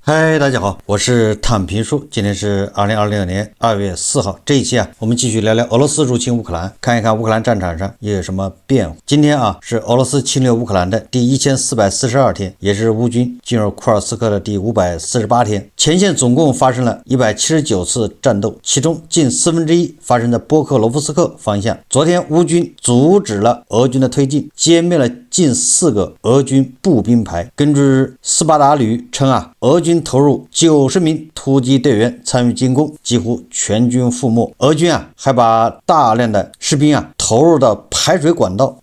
嗨，大家好，我是躺平叔，今天是2026年2月4号。这一期我们繼續聊聊俄羅斯入侵烏克蘭，看一看烏克蘭戰場上又有什麼變化。今天是俄羅斯侵略烏克蘭的第1442天，也是烏軍進入庫爾斯克的第548天。前線總共發生了179次戰鬥，其中近1/4發生在波克羅夫斯克方向。昨天烏軍阻止了俄軍的推進，殲滅了近4個俄軍步兵排。根據斯巴達旅稱俄軍投入90名突擊隊員參與進攻，幾乎全軍覆沒。俄軍還把大量的士兵投入到排水管道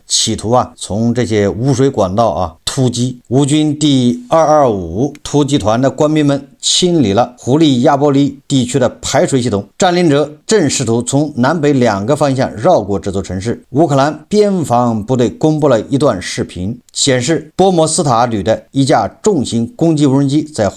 企圖從這些污水管道突擊。烏軍第225突擊團的官兵們清理了胡利亞波利地區的排水系統，佔領者正試圖從南北2個方向繞過這座城市。烏克蘭邊防部隊公布了一段視頻，顯示波摩斯塔旅的一架重型攻擊無人機在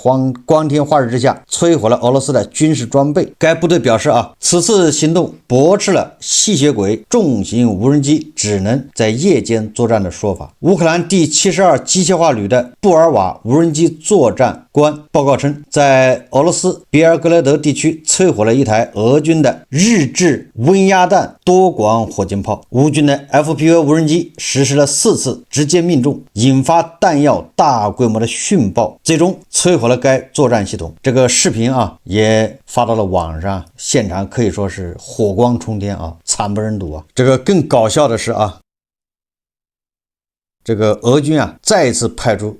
光天化日之下摧毀了俄羅斯的軍事裝備。該部隊表示此次行動駁斥了吸血鬼重型無人機只能在夜間作戰的說法。烏克蘭第72機械化旅的布爾瓦無人機作戰官報告稱，在俄羅斯別爾格勒德地區摧毀了一台俄軍的日制溫壓彈多管火箭炮。烏軍的 FPV 無人機實施了4次直接命中，引發彈藥大規模的殉爆，最終摧毀了該作戰系統。這個視頻也發到了網上，現場可以說是火光衝天慘不忍睹。這個更搞笑的是這個俄軍再次派出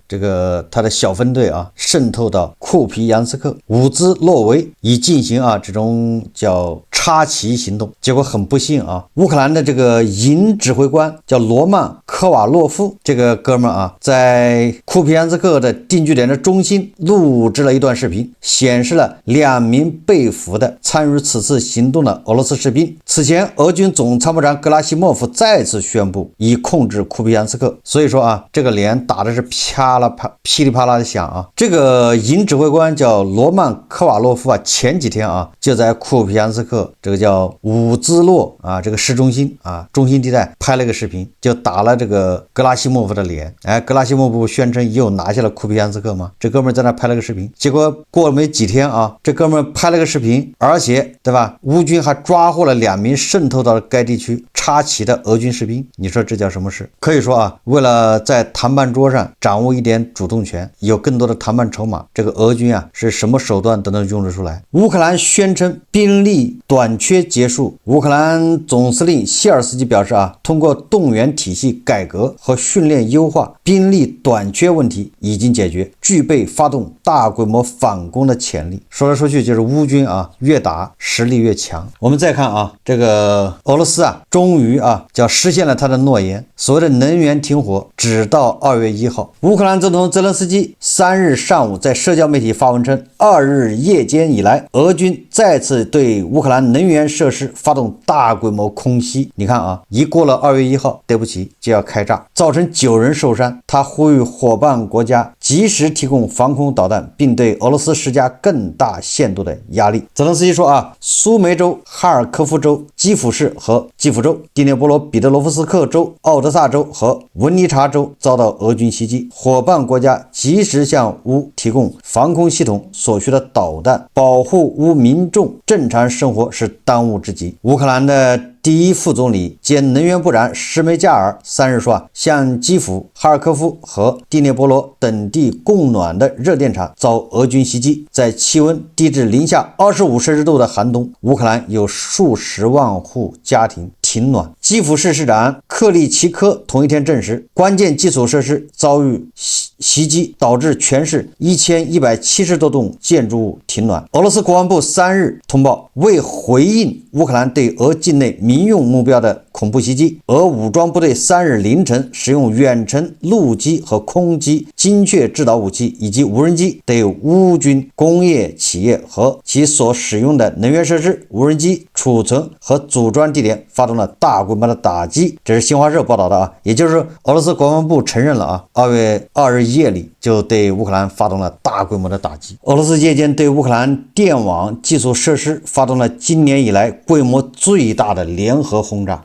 他的小分隊滲透到庫皮揚斯克、烏茲洛維，以進行這種叫插旗行動。結果很不幸烏克蘭的這個營指揮官叫羅曼科瓦洛夫，這個哥們在庫皮揚斯克的定居點的中心錄製了一段視頻，顯示了2名被俘的參與此次行動的俄羅斯士兵。此前俄軍總參謀長格拉西莫夫再次宣布已控制庫皮揚斯克，所以說這個臉打的是噼里啪啦的響這個營指揮官叫羅曼科瓦洛夫前幾天就在庫皮揚斯克這個叫烏茲洛這個市中心中心地帶拍了一個視頻，就打了這個格拉西莫夫的臉。格拉西莫夫宣稱又拿下了庫皮揚斯克吗？這哥們在那拍了個視頻，結果過了沒幾天這哥們拍了個視頻，而且對吧，烏軍還抓獲了2名滲透到該地區插旗的俄軍士兵。你說這叫什麼事？可以說為了在談判桌上掌握一點主動權，有更多的談判籌碼，這個俄軍是什麼手段都能用得出來。烏克蘭宣稱兵力短缺結束。烏克蘭總司令謝爾斯基表示通過動員體系改革和訓練優化，兵力短缺問題已經解決，具備發動大規模反攻的潛力。說來說去就是烏軍越打實力越強。我們再看這個俄羅斯終於叫實現了他的諾言，所謂的能源停火直到2月1號。烏克蘭總統澤連斯基3日上午在社交媒體發文稱，2日夜間以來，俄軍再次對烏克蘭能源設施發動大規模空襲。你看一過了2月1號，對不起，就要開炸，造成9人受傷。他呼籲夥伴國家及時提供防空導彈，並對俄羅斯施加更大限度的壓力。澤連斯基說蘇梅州、哈爾科夫州、基輔市和基輔州、第聶波羅彼得羅夫斯克州、奧德薩州和文尼察州遭到俄軍襲擊，夥伴國家及時向烏提供防空系統所需的導彈，保護烏民眾正常生活是當務之急。烏克蘭的第一副總理兼能源部長施梅加爾3日說向基輔、哈爾科夫和第聶波罗等地供暖的熱電廠遭俄軍襲擊，在氣溫低至零下25攝氏度的寒冬，烏克蘭有數十萬戶家庭停暖。基輔市市長克利奇科同一天證實，關鍵基礎設施遭遇襲擊，導致全市1170多棟建築物停暖。俄羅斯國防部3日通報，為回應烏克蘭對俄境內民用目標的恐怖襲擊，俄武裝部隊3日凌晨使用遠程陸基和空基精確制導武器以及無人機，對烏軍工業企業和其所使用的能源設施、無人機儲存和組裝地點發動了大規模的打擊。這是新華社報道的也就是俄羅斯國防部承認了2月2日夜里就對烏克蘭發動了大規模的打擊。俄羅斯夜間對烏克蘭電網基礎設施發動了今年以來規模最大的聯合轟炸。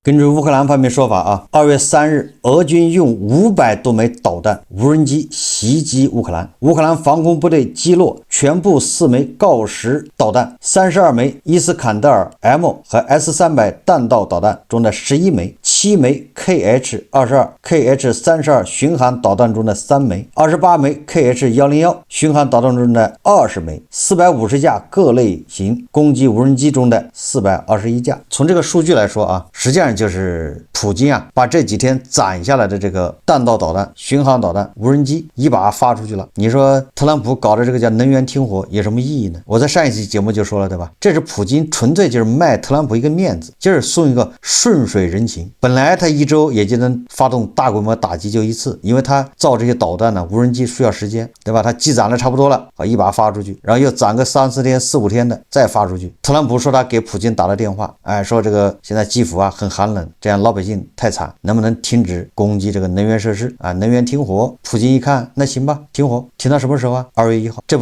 根據烏克蘭方面說法啊，2月3日，俄軍用500多枚導彈、無人機襲擊烏克蘭，烏克蘭防空部隊擊落全部4枚鋯石導彈、32枚伊斯坎德爾 M 和 S-300彈道導彈中的11枚、7枚 KH-22、KH-32 巡航導彈中的3枚、28枚 KH-101 巡航導彈中的20枚、450架各類型攻擊無人機中的421架。從這個數據來說啊，實際上就是普京啊把這幾天攢下來的這個彈道導彈、巡航導彈、無人機一把發出去了。你說特朗普搞的這個叫能源停火有什麼意義呢？我在上一期節目就說了，对吧？這是普京純粹就是賣特朗普一個面子，就是送一個順水人情。本来他一周也就能發動大規模打擊就一次，因為他造這些導彈呢、无人機需要時間，对吧？他积攢的差不多了啊，一把发出去，然后又攒個3、4天、4、5天的再发出去。特朗普說他給普京打了電話，說這個現在基輔啊很寒冷，這樣老百姓太慘，能不能停止攻擊這個能源設施啊？能源停火。普京一看，那行吧，停火，停到什麼時候啊？2月1號，這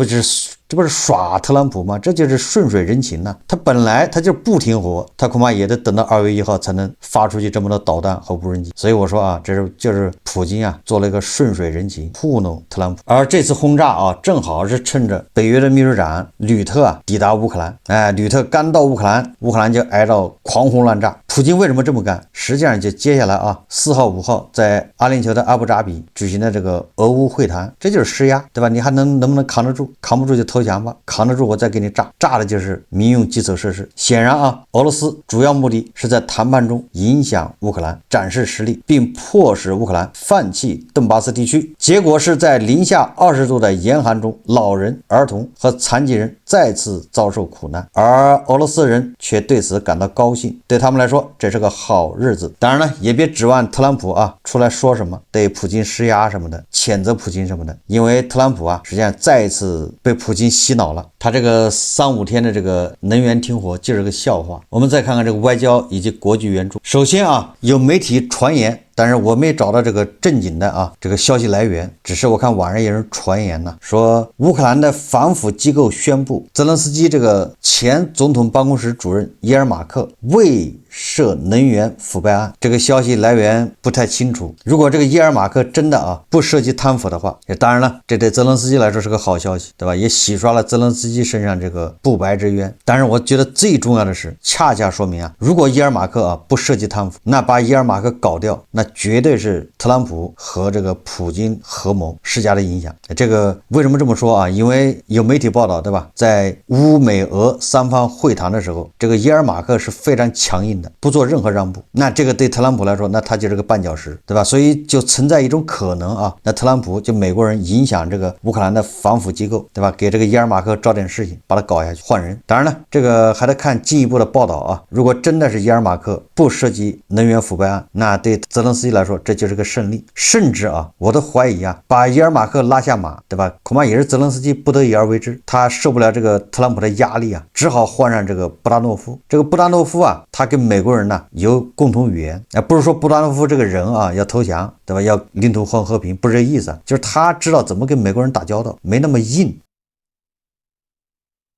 不是耍特朗普嗎？這就是順水人情呢。他本來他就不停火，他恐怕也得等到2月1號才能發出去這麼多導彈和無人機。所以我說啊，就是普京啊做了一個順水人情，糊弄特朗普。而這次轟炸啊，正好是趁着北約的秘書長呂特啊抵達烏克蘭，呂特剛到烏克蘭，烏克蘭就挨到狂轟亂炸。普京為什麼這麼幹？實際上就接下來啊，4號、5號在阿聯酋的阿布扎比舉行的這個俄烏會談，這就是施壓，對吧？你還能不能扛得住？扛不住就投降吧，扛得住我再給你炸，炸的就是民用基礎設施。顯然啊，俄羅斯主要目的是在談判中影響烏克蘭，展示實力，並迫使烏克蘭放棄頓巴斯地區。結果是在零下20度的嚴寒中，老人、兒童和殘疾人再次遭受苦難，而俄羅斯人卻對此感到高興，對他們來說這是個好日子。當然呢，也別指望特朗普啊出來說什麼，对普京施壓什麼的，谴責普京什麼的，因為特朗普啊實際上再一次被普京洗腦了。他這個3、5天的這個能源停火就是個笑話。我們再看看這個外交以及國際援助。首先啊，有媒體傳言，但是我沒找到這個正經的啊這個消息來源，只是我看網上有人傳言呢，說烏克蘭的反腐機構宣布，澤連斯基這個前總統辦公室主任伊爾馬克未涉能源腐敗案。這個消息來源不太清楚。如果這個伊爾馬克真的啊不涉及貪腐的話，也當然了，這对澤連斯基來說是個好消息，对吧？也洗刷了澤連斯基身上這個不白之冤。但是我覺得最重要的是，恰恰說明啊，如果伊爾馬克啊不涉及貪腐，那把伊爾馬克搞掉，那絕对是特朗普和這個普京合謀施加的影響。這個為什麼這麼說啊？因為有媒體報道，對吧？在烏美俄三方會談的時候，這個伊爾馬克是非常強硬的，不做任何讓步。那這個對特朗普來說，那他就是個絆腳石，對吧？所以就存在一種可能啊，那特朗普就美國人影響這個烏克蘭的反腐機構，對吧？給這個伊爾馬克找點事情，把他搞下去，換人。當然了，這個還得看進一步的報道啊。如果真的是伊爾馬克不涉及能源腐敗案，那對澤連斯基來說，這就是個勝利。甚至啊，我都懷疑啊，把伊爾馬克拉下馬，對吧？恐怕也是澤連斯基不得已而為之。他受不了這個特朗普的壓力啊，只好換上這個布達諾夫。這個布達諾夫啊，他跟美國人呢有共同語言，不是說布達諾夫這個人啊要投降，对吧？要领土换和平，不是這意思啊，就是他知道怎麼跟美国人打交道，沒那麼硬。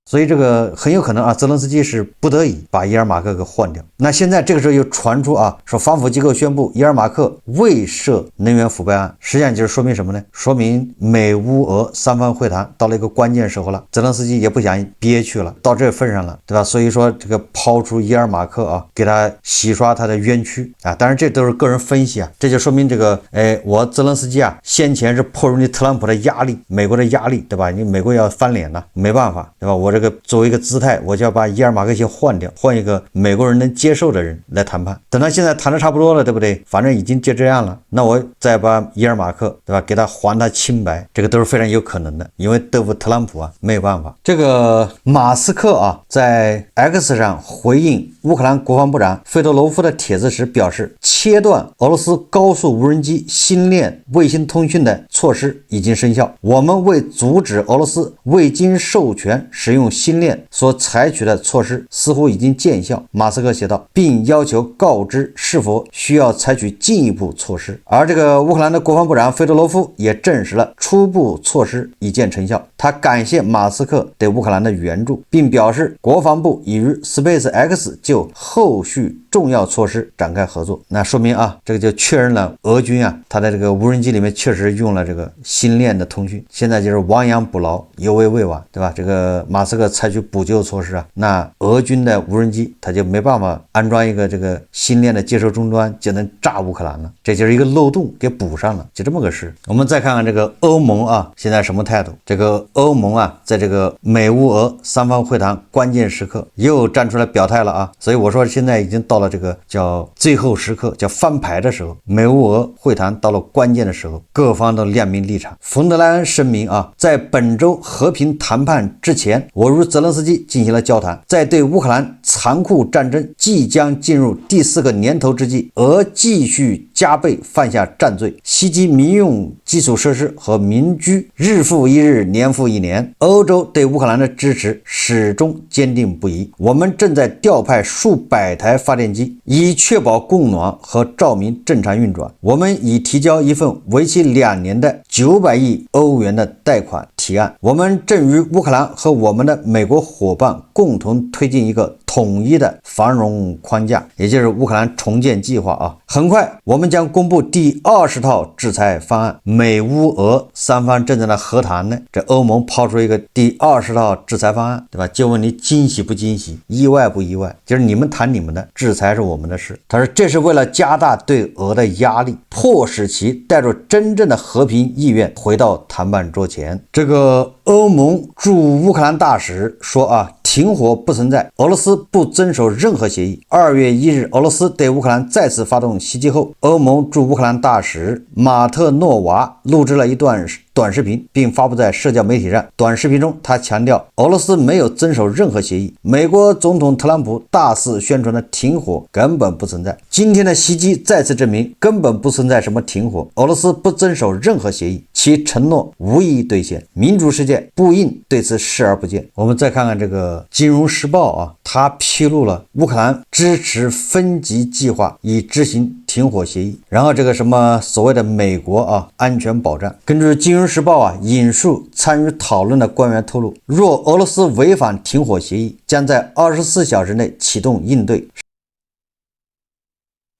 所以這個很有可能啊，澤連斯基是不得已把伊爾馬克給換掉。那現在這個時候又傳出啊，說反腐機構宣布伊爾馬克未涉能源腐敗案，實際上就是說明什麼呢？說明美烏俄三方會談到了一個關鍵時候了，澤連斯基也不想憋屈了，到這份上了，對吧？所以說這個拋出伊爾馬克啊，給他洗刷他的冤屈啊。當然這都是個人分析啊，這就說明這個我澤連斯基啊，先前是迫於特朗普的壓力，美國的壓力，对吧？你美国要翻臉了，沒辦法，對吧？我这個作為一個姿態，我就要把伊爾馬克先換掉，換一個美國人能接受的人來談判。等他現在談的差不多了，對不對？反正已經就這樣了，那我再把伊爾馬克，對吧？給他還他清白，這個都是非常有可能的，因為對付特朗普啊，沒有辦法。這個馬斯克啊，在 X 上回應烏克蘭國防部長費多羅夫的帖子時表示，切斷俄羅斯高速無人機星鏈衛星通訊的措施已經生效。我們為阻止俄羅斯未經授權使用星鏈所採取的措施似乎已經見效，馬斯克寫道，並要求告知是否需要採取進一步措施。而這個烏克蘭的國防部長費多羅夫也證實了初步措施已見成效。他感謝馬斯克對烏克蘭的援助，並表示國防部已與 SpaceX 就後續重要措施展開合作。那說明啊，这个就確認了俄軍啊，他在這個無人機裡面確實用了這個星鏈的通訊，現在就是亡羊補牢，猶為未晚，對吧？這個馬斯克採取補救措施啊，那俄軍的無人機他就沒辦法安裝一個這個星鏈的接收終端，就能炸烏克蘭了，這就是一個漏洞給補上了，就這麼個事。我們再看看這個歐盟啊，現在什麼態度？這個歐盟啊，在這個美烏俄三方會談關鍵時刻又站出來表態了啊，所以我說現在已經到了這個叫最後時刻，叫翻牌的時候，美烏俄會談到了關鍵的時候，各方都亮明立場。馮德萊恩聲明啊，在本周和平談判之前，我與澤倫斯基進行了交談，在對烏克蘭殘酷戰爭即將進入第4個年頭之際，俄繼續加倍犯下戰罪，襲擊民用基礎設施和民居，日復一日，年復一年。歐洲對烏克蘭的支持始終堅定不移，我們正在調派數百台發電機，以確保供暖和照明正常運轉。我們已提交一份為期2年的900億歐元的貸款提案。我們正與烏克蘭和我們的美國夥伴共同推進一個統一的繁榮框架，也就是烏克蘭重建計劃啊。很快我們將公布第20套制裁方案。美烏俄三方正在那和談呢，這歐盟拋出一個第20套制裁方案，對吧？就問你驚喜不驚喜，意外不意外？就是你們談你們的，制裁是我們的事。他說這是為了加大對俄的壓力，迫使其帶着真正的和平意願回到談判桌前。這個歐盟駐烏克蘭大使說啊，停火不存在，俄羅斯不遵守任何協議。2月1日，俄羅斯對烏克蘭再次發動襲擊後，歐盟駐烏克蘭大使馬特諾娃錄製了一段短視頻，並發布在社交媒體上。短視頻中，他強調俄羅斯沒有遵守任何協議，美國總統特朗普大肆宣傳的停火根本不存在。今天的襲擊再次證明，根本不存在什麼停火，俄羅斯不遵守任何協議，其承諾無一兌現，民主世界不應對此視而不見。我們再看看這個《金融時報》啊，它披露了烏克蘭支持分級計劃以執行停火協議，然後這個什麼所謂的美國啊安全保障，根據《金融時報》啊引述參與討論的官員透露，若俄羅斯違反停火協議，將在24小時內啟動應對。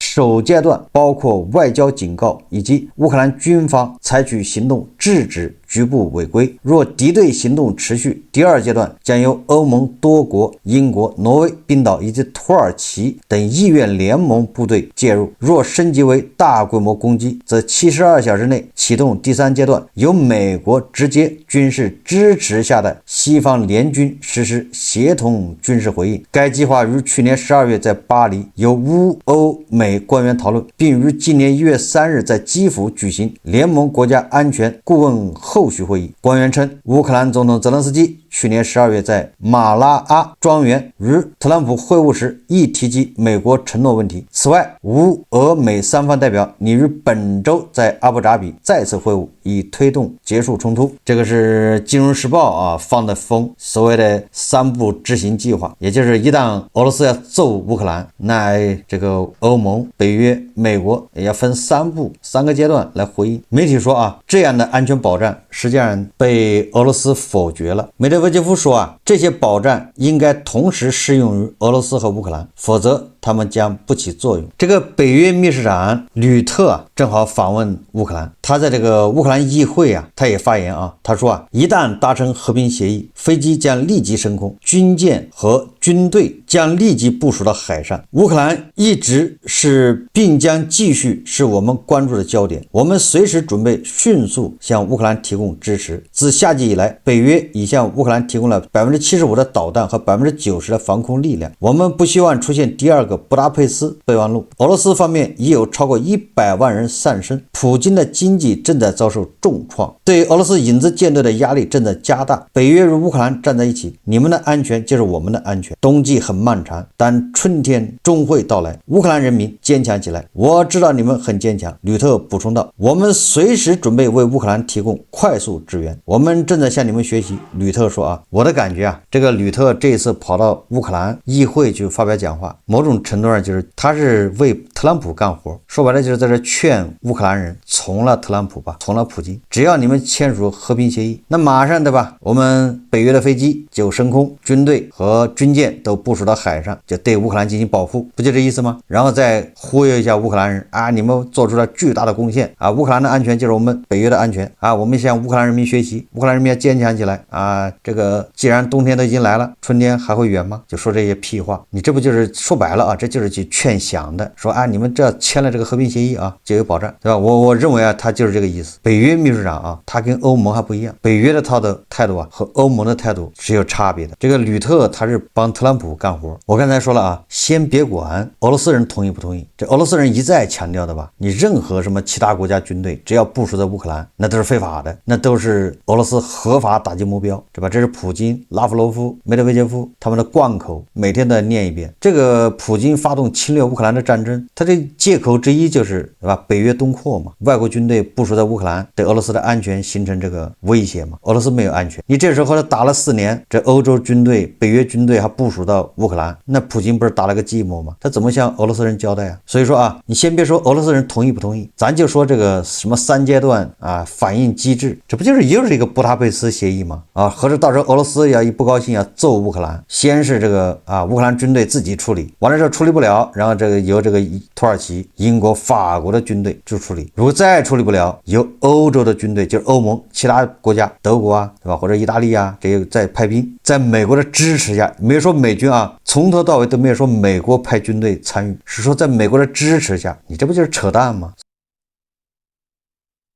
首階段包括外交警告以及烏克蘭軍方採取行動制止局部違規。若敵對行動持續，第2階段將由歐盟多國、英國、挪威、冰島以及土耳其等意願聯盟部隊介入。若升級為大規模攻擊，則72小時內啟動第3階段，由美國直接軍事支持下的西方聯軍實施協同軍事回應。該計劃於去年12月在巴黎由烏歐美官員討論，並於今年1月3日在基輔舉行聯盟國家安全顧問後續會議。官員稱，烏克蘭總統澤倫斯基去年12月在馬拉阿莊園與特朗普會晤時亦提及美國承諾問題。此外，烏俄美三方代表擬於本周在阿布扎比再次會晤，以推動結束衝突。這個是《金融時報》啊放的風，所謂的3步執行計劃，也就是一旦俄羅斯要揍烏克蘭，那這個歐盟、北約、美國也要分3步、3個階段來回應。媒體說啊，這樣的安全保障實際上被俄羅斯否決了。梅德韋傑夫說啊，這些保障應該同時適用於俄羅斯和烏克蘭，否則他們將不起作用。這個北約秘書長呂特啊，正好訪問烏克蘭，他在這個烏克蘭議會啊，他也發言啊，他說啊，一旦達成和平協議，飛機將立即升空，軍艦和軍隊將立即部署到海上。烏克蘭一直是並將繼續是我們關注的焦點，我們隨時準備迅速向烏克蘭提供支持。自夏季以來，北約已向烏克蘭提供了75%的導彈和90%的防空力量。我們不希望出現第2個布達佩斯備忘錄。俄羅斯方面已有超過100萬人喪生，普京的經濟正在遭受重創，對俄羅斯影子艦隊的壓力正在加大。北約與烏克蘭站在一起，你們的安全就是我們的安全。冬季很漫長，但春天終會到來。烏克蘭人民堅強起來，我知道你們很堅強。呂特補充道，我們隨時準備為烏克蘭提供快速支援，我們正在向你們學習。呂特說啊，我的感覺啊，這個呂特這一次跑到烏克蘭議會去發表講話，某種程度上就是他是為特特朗普幹活，說白了就是在這勸烏克蘭人從了特朗普吧，從了普京，只要你們簽署和平協議，那馬上对吧，我們北約的飛機就升空，軍隊和軍艦都部署到海上，就對烏克蘭進行保護，不就這意思嗎？然後再忽悠一下烏克蘭人啊，你们做出了巨大的貢獻啊，烏克蘭的安全就是我們北約的安全啊，我們向烏克蘭人民學習，烏克蘭人民要堅強起來啊，這個既然冬天都已經來了，春天還會遠嗎？就說這些屁話，你這不就是說白了啊，这就是去勸降的，說啊，你們这簽了這個和平協議啊，就有保障，對吧？我認為啊，他就是這個意思。北約秘書長啊，他跟歐盟還不一樣，北約的態度啊和歐盟的態度是有差別的。這個呂特他是幫特朗普幹活，我剛才說了啊，先別管俄羅斯人同意不同意，這俄羅斯人一再強調的吧，你任何什麼其他國家軍隊只要部署在烏克蘭，那都是非法的，那都是俄羅斯合法打擊目標，對吧？這是普京、拉夫羅夫、梅德韋傑夫他們的貫口，每天都念一遍。這個普京發動侵略烏克蘭的戰爭，他這借口之一就是對吧？北約東擴嘛，外國軍隊部署在烏克蘭，對俄羅斯的安全形成這個威脅嘛。俄羅斯沒有安全，你這時候他打了4年，這歐洲軍隊、北約軍隊還部署到烏克蘭，那普京不是打了個寂寞嗎？他怎麼向俄羅斯人交代啊？所以說啊，你先別說俄羅斯人同意不同意，咱就說這個什麼3階段啊反應機制，這不就是又是一個布達佩斯協議嗎？啊，合着到時候俄羅斯要一不高興要揍烏克蘭，先是這個烏克蘭軍隊自己處理，完了之後處理不了，然後這個由這個土耳其、英國、法國的軍隊就處理，如果再處理不了，由歐洲的軍隊，就是歐盟其他國家，德國啊，对吧？或者意大利啊，這些再派兵，在美國的支持下，沒有說美軍啊，從頭到尾都沒有說美國派軍隊參與，是說在美國的支持下，你這不就是扯淡嗎？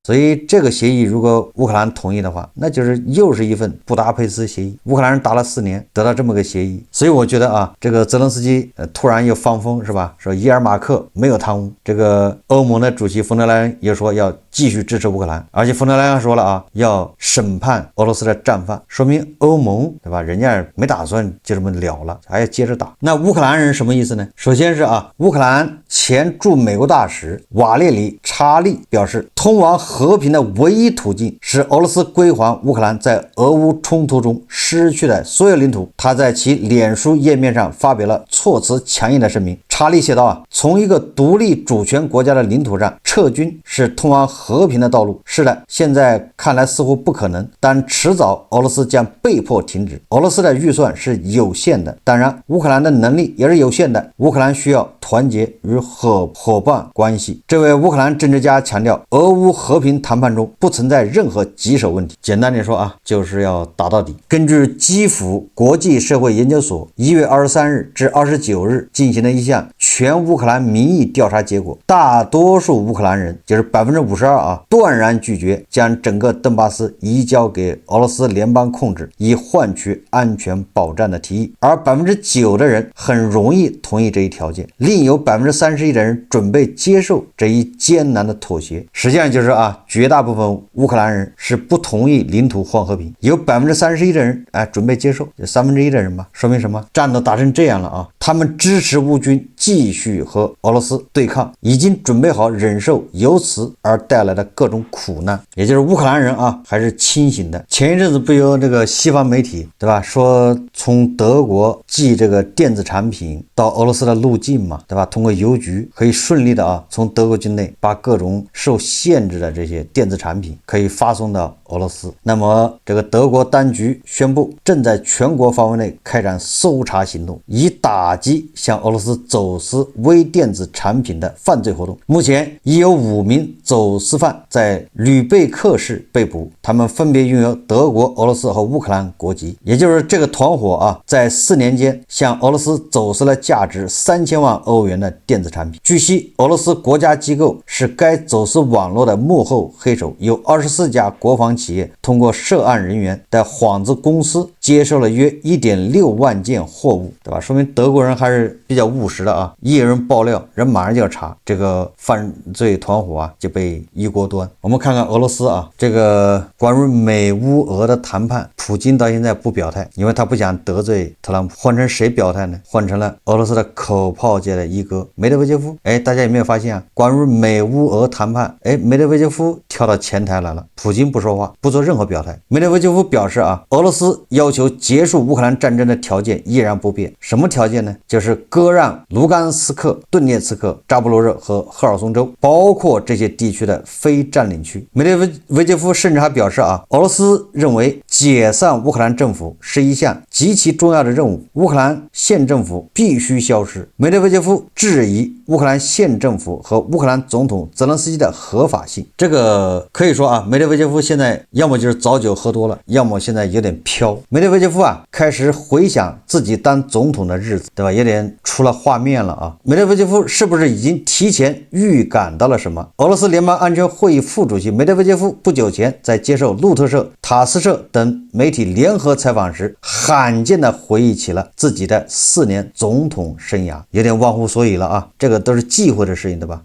所以這個協議如果烏克蘭同意的話，那就是又是一份布達佩斯協議。烏克蘭人打了4年，得到這麼個協議，所以我覺得啊，這個澤倫斯基突然又放風是吧？說伊爾馬克沒有貪污。這個歐盟的主席馮德萊恩又說要繼續支持烏克蘭，而且馮德萊恩說了啊，要審判俄羅斯的戰犯，說明歐盟對吧？人家沒打算就這麼了了，還要接着打。那烏克蘭人什麼意思呢？首先是啊，烏克蘭前駐美國大使瓦列里·查利表示，通往和平的唯一途徑是俄羅斯歸還烏克蘭在俄烏衝突中失去的所有領土。他在其臉書頁面上發表了措辭強硬的聲明。查理寫道啊，從一個獨立主權國家的領土上撤軍是通往和平的道路。是的，現在看來似乎不可能，但遲早俄羅斯將被迫停止。俄羅斯的預算是有限的，當然烏克蘭的能力也是有限的。烏克蘭需要團結與夥伴關係。這位烏克蘭政治家強調，俄烏和平談判中不存在任何棘手問題。簡單點說啊，就是要打到底。根據基輔國際社會研究所1月23日至29日進行的一項全烏克蘭民意調查結果，大多數烏克蘭人就是52%啊，斷然拒絕將整個頓巴斯移交給俄羅斯聯邦控制，以換取安全保障的提議，而9%的人很容易同意這一條件，另有31%的人準備接受這一艱難的妥協。實際上就是啊，絕大部分烏克蘭人是不同意領土換和平，有31%的人準備接受，就1/3的人吧。說明什麼？戰鬥打成這樣了啊，他們支持烏軍繼續和俄羅斯對抗，已經準備好忍受由此而帶來的各種苦難。也就是烏克蘭人啊，還是清醒的。前一陣子不有這個西方媒體對吧，說從德國寄這個電子產品到俄羅斯的路徑嘛，对吧？通過郵局可以順利的啊，從德國境內把各種受限制的這些電子產品可以發送到俄羅斯。那麼這個德國當局宣布，正在全國範圍內開展搜查行動，以打擊向俄羅斯走私微電子產品的犯罪活動。目前已有5名走私犯在呂貝克市被捕，他們分別擁有德國、俄羅斯和烏克蘭國籍。也就是這個團夥啊，在4年間向俄羅斯走私了價值3000萬歐元的電子產品。據悉，俄羅斯國家機構是該走私網絡的幕後黑手，有24家國防企業通過涉案人員的幌子公司接受了約1.6萬件貨物，對吧？說明德國人還是比較務實的啊，一有人爆料，人馬上就要查，這個犯罪團夥啊就被一鍋端。我們看看俄羅斯啊，這個關於美烏俄的談判，普京到現在不表態，因為他不想得罪特朗普。換成誰表態呢？換成了俄羅斯的口炮界的一哥梅德韦傑夫。大家有沒有發現啊？關於美烏俄談判，梅德韦傑夫跳到前台來了，普京不說話，不做任何表態。梅德韦傑夫表示啊，俄羅斯要求結束烏克蘭戰爭的條件依然不變。什麼條件呢？就是割讓盧甘斯克、頓涅茨克、扎波罗热和赫爾松州，包括這些地区的非占領区。梅德韦傑夫甚至還表示啊，俄羅斯認為解散烏克蘭政府是一項極其重要的任務，烏克蘭縣政府必須消失。梅德韦傑夫質疑烏克蘭縣政府和烏克蘭總統澤連斯基的合法性。這個可以說啊，梅德韦傑夫現在要麼就是早酒喝多了，要麼现在有點飄。梅德韦傑夫啊，開始回想自己當總統的日子，對吧？有點出了畫面了啊。梅德韦傑夫是不是已經提前預感到了什麼？俄羅斯聯邦安全會議副主席梅德韦傑夫不久前在接受路透社、塔斯社等媒體聯合採訪時，罕見的回憶起了自己的4年總統生涯，有點忘乎所以了啊。這個都是忌諱的事情，对吧？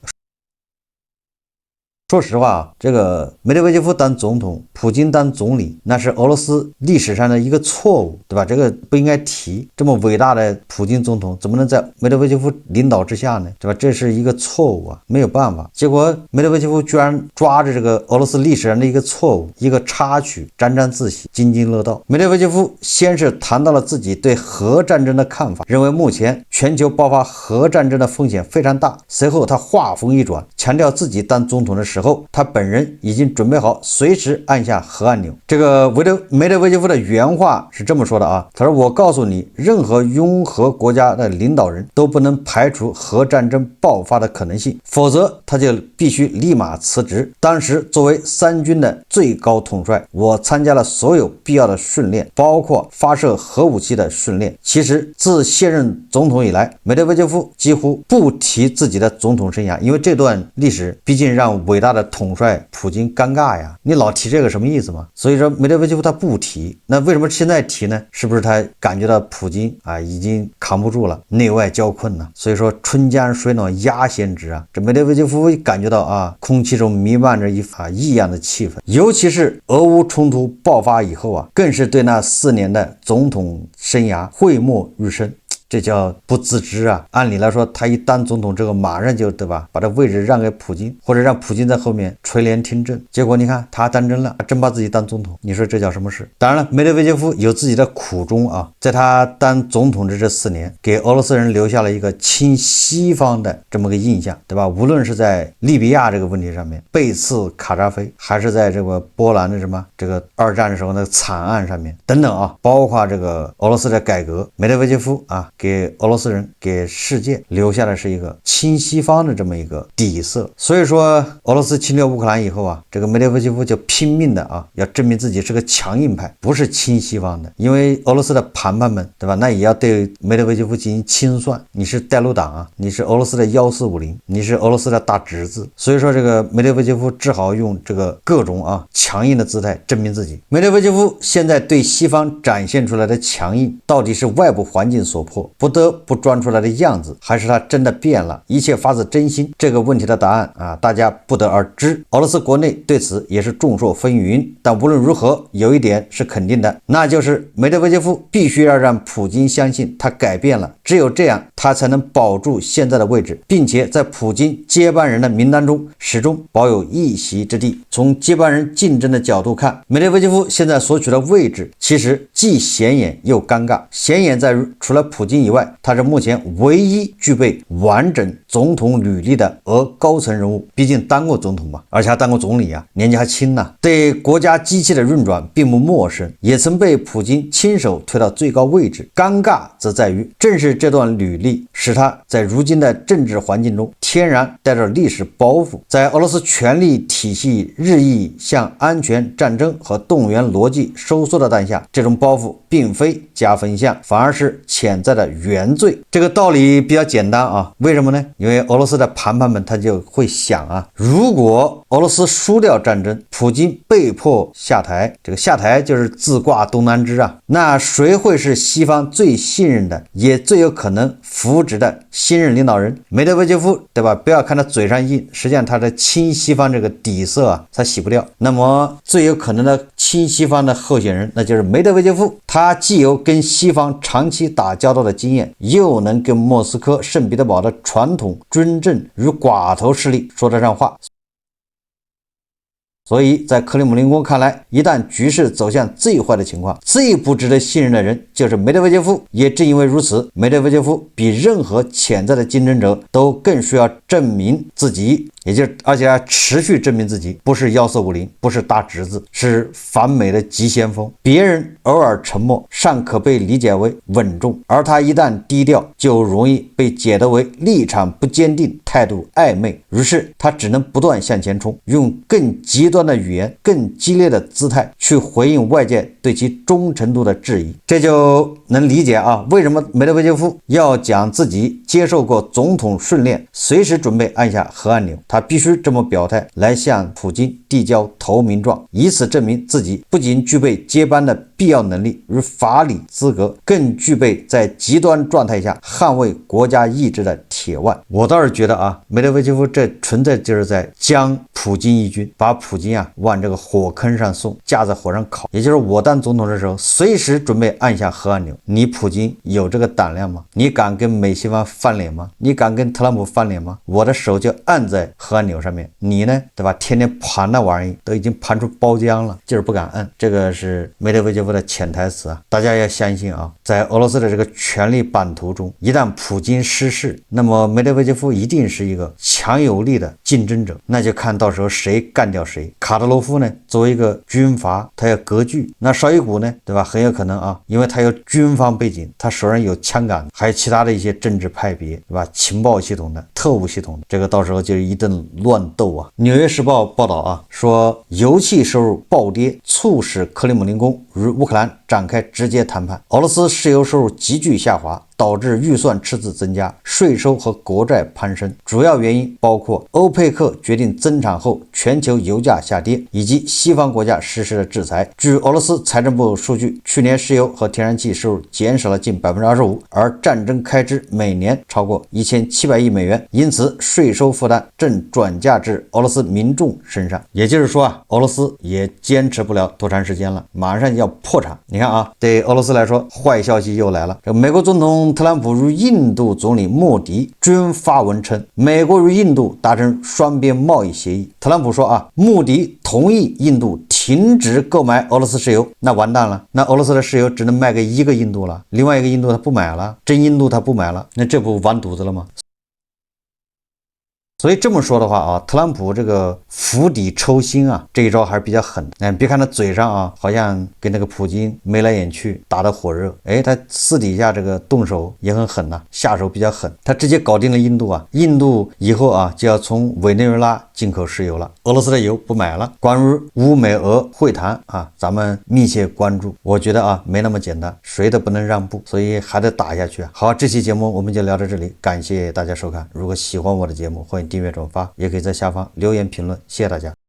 說實話啊，這個梅德韦傑夫當總統，普京當總理，那是俄羅斯歷史上的一個錯誤，對吧？這個不應該提。這麼偉大的普京總統，怎麼能在梅德韦傑夫領導之下呢？對吧？這是一個錯誤啊，沒有辦法。結果梅德韦傑夫居然抓着這個俄羅斯歷史上的一個錯誤，一個插曲，沾沾自喜，津津樂道。梅德韦傑夫先是談到了自己對核戰爭的看法，認為目前全球爆發核戰爭的風險非常大。隨後他話鋒一轉，強調自己當總統的時候，他本人已經準備好隨時按下核按鈕。這個梅德韦傑夫的原話是這麼說的啊，他說：“我告訴你，任何擁核國家的領導人都不能排除核戰爭爆發的可能性，否則他就必須立馬辭職。當時作為3軍的最高統帥，我參加了所有必要的訓練，包括發射核武器的訓練。其實自卸任總統以來，梅德韦傑夫幾乎不提自己的總統生涯，因為這段歷史畢竟讓偉大的統帥普京尷尬呀，你老提這個什麼意思嘛？所以說梅德韦傑夫他不提，那為什麼現在提呢？是不是他感覺到普京啊已經扛不住了，內外交困了？所以說春江水暖鴨先知啊，這梅德韦傑夫感覺到啊，空氣中彌漫着一異樣的氣氛，尤其是俄烏衝突爆發以後啊，更是對那4年的總統生涯諱莫如深。這叫不自知啊！按理來說，他一當總統之後，馬上就對吧，把這位置讓給普京，或者讓普京在後面垂簾聽政。結果你看，他當真了，真把自己當總統，你說這叫什麼事？當然了，梅德韦傑夫有自己的苦衷啊，在他當總統的這4年，給俄羅斯人留下了一個親西方的這麼個印象，對吧？無論是在利比亞這個問題上面背刺卡扎菲，還是在這個波蘭的這個2戰的時候那個慘案上面等等啊，包括這個俄羅斯的改革，梅德韦傑夫啊，給俄羅斯人、給世界留下的是一個親西方的這麼一個底色。所以說，俄羅斯侵略烏克蘭以後啊，這個梅德韦傑夫就拼命的啊，要證明自己是個強硬派，不是親西方的。因為俄羅斯的談判們，对吧？那也要對梅德韦傑夫進行清算。你是带路党啊，你是俄羅斯的1450，你是俄羅斯的大侄子。所以說，這個梅德韦傑夫只好用這個各種強硬的姿態證明自己。梅德韦傑夫現在對西方展現出來的強硬，到底是外部環境所迫，不得不裝出來的樣子，還是他真的變了，一切發自真心？這個問題的答案啊，大家不得而知。俄羅斯國內對此也是眾說紛紜，但無論如何，有一點是肯定的，那就是梅德韦傑夫必須要讓普京相信他改變了，只有這樣，他才能保住現在的位置，並且在普京接班人的名單中始終保有一席之地。從接班人競爭的角度看，梅德韦傑夫現在所處的位置其實既顯眼又尷尬。顯眼在於，除了普京以外，他是目前唯一具備完整總統履歷的俄高層人物，畢竟當過總統嘛，而且還當過總理啊，年紀還輕呢，對國家機器的運轉並不陌生，也曾被普京親手推到最高位置。尷尬則在於，正是這段履歷使他在如今的政治環境中天然帶着歷史包袱。在俄羅斯權力體系日益向安全、戰爭和動員邏輯收縮的當下，這種包袱並非加分項，反而是潛在的原罪。這個道理比較簡單啊，為什麼呢？因為俄羅斯的談判們他就會想啊，如果俄羅斯輸掉戰爭，普京被迫下台，這個下台就是自掛東南枝啊，那誰會是西方最信任的，也最有可能扶植的新任領導人？梅德韦傑夫，對對吧？不要看他嘴上硬，實際上他的親西方这個底色啊，他洗不掉。那麼最有可能的親西方的候選人，那就是梅德韋傑夫。他既有跟西方長期打交道的經驗，又能跟莫斯科聖彼得堡的傳統軍政與寡頭勢力說得上話。所以在克里姆林宮看來，一旦局勢走向最壞的情況，最不值得信任的人就是梅德韋傑夫。也正因為如此，梅德韋傑夫比任何潛在的競爭者都更需要證明自己，而且要持續證明自己，不是幺四五零，不是大侄子，是反美的急先鋒。別人偶爾沉默，尚可被理解為穩重，而他一旦低調，就容易被解讀為立場不堅定，態度曖昧。於是他只能不斷向前衝，用更極端的語言、更激烈的姿態去回應外界對其忠誠度的質疑。這就能理解啊，為什麼梅德韋傑夫要講自己接受過總統訓練，隨時準備按下核按鈕。他必須這麼表態，來向普京遞交投名狀，以此證明自己不僅具備接班的必要能力與法理資格，更具備在極端狀態下捍衛國家意志的鐵腕。我倒是覺得啊，梅德韋傑夫這純粹就是在將普京一軍，把普京往這個火坑上送，架在火上烤。也就是我當總統的時候，隨時準備按下核按鈕。你普京有這個膽量嗎？你敢跟美西方翻臉嗎？你敢跟特朗普翻臉嗎？我的手就按在核按鈕上面，你呢，对吧？天天盘那玩意儿都已经盘出包浆了，就是不敢按。這個是梅德韋傑夫的潛台詞啊，大家要相信啊，在俄羅斯的這個權力版圖中，一旦普京失勢，那麼梅德韋傑夫一定是一個強有力的競爭者，那就看到時候誰幹掉誰。卡德羅夫呢，作為一個軍閥，他要割據；那紹伊古呢，對吧？很有可能啊，因為他有軍方背景，他手上有槍桿，還有其他的一些政治派別，對吧？情報系統的、特務系統的，這個到時候就是一頓亂鬥啊。紐約時報報道啊，說油氣收入暴跌，促使克里姆林宮與烏克蘭展開直接談判。俄羅斯石油收入急劇下滑，導致預算赤字增加，稅收和國債攀升。主要原因包括歐佩克決定增產後全球油價下跌，以及西方國家實施的制裁。據俄羅斯財政部數據，去年石油和天然氣收入減少了近 25%， 而戰爭開支每年超過1700億美元，因此稅收負擔正轉嫁至俄羅斯民眾身上。也就是說啊，俄羅斯也堅持不了多長時間了，馬上要破產。你看啊，對俄羅斯來說，壞消息又來了。這個美國總統特朗普與印度總理莫迪均發文稱，美國與印度達成雙邊貿易協議。特朗普說啊，莫迪同意印度停止購買俄羅斯石油，那完蛋了，那俄羅斯的石油只能賣給一個印度了，另外一個印度他不買了，真印度他不買了，那這不完犊子了嗎？所以這麼說的話啊，特朗普這個釜底抽薪啊，這一招還是比較狠的。別看他嘴上啊，好像跟那個普京眉來眼去，打得火熱，他私底下這個動手也很狠吶，下手比較狠。他直接搞定了印度啊，印度以後啊就要從委內瑞拉進口石油了，俄羅斯的油不買了。關於烏美俄會談啊，咱們密切關注。我覺得啊，沒那麼簡單，誰都不能讓步，所以還得打下去啊。好，這期節目我們就聊到這裡，感謝大家收看。如果喜歡我的節目，歡迎訂閱轉發，也可以在下方留言評論，謝謝大家。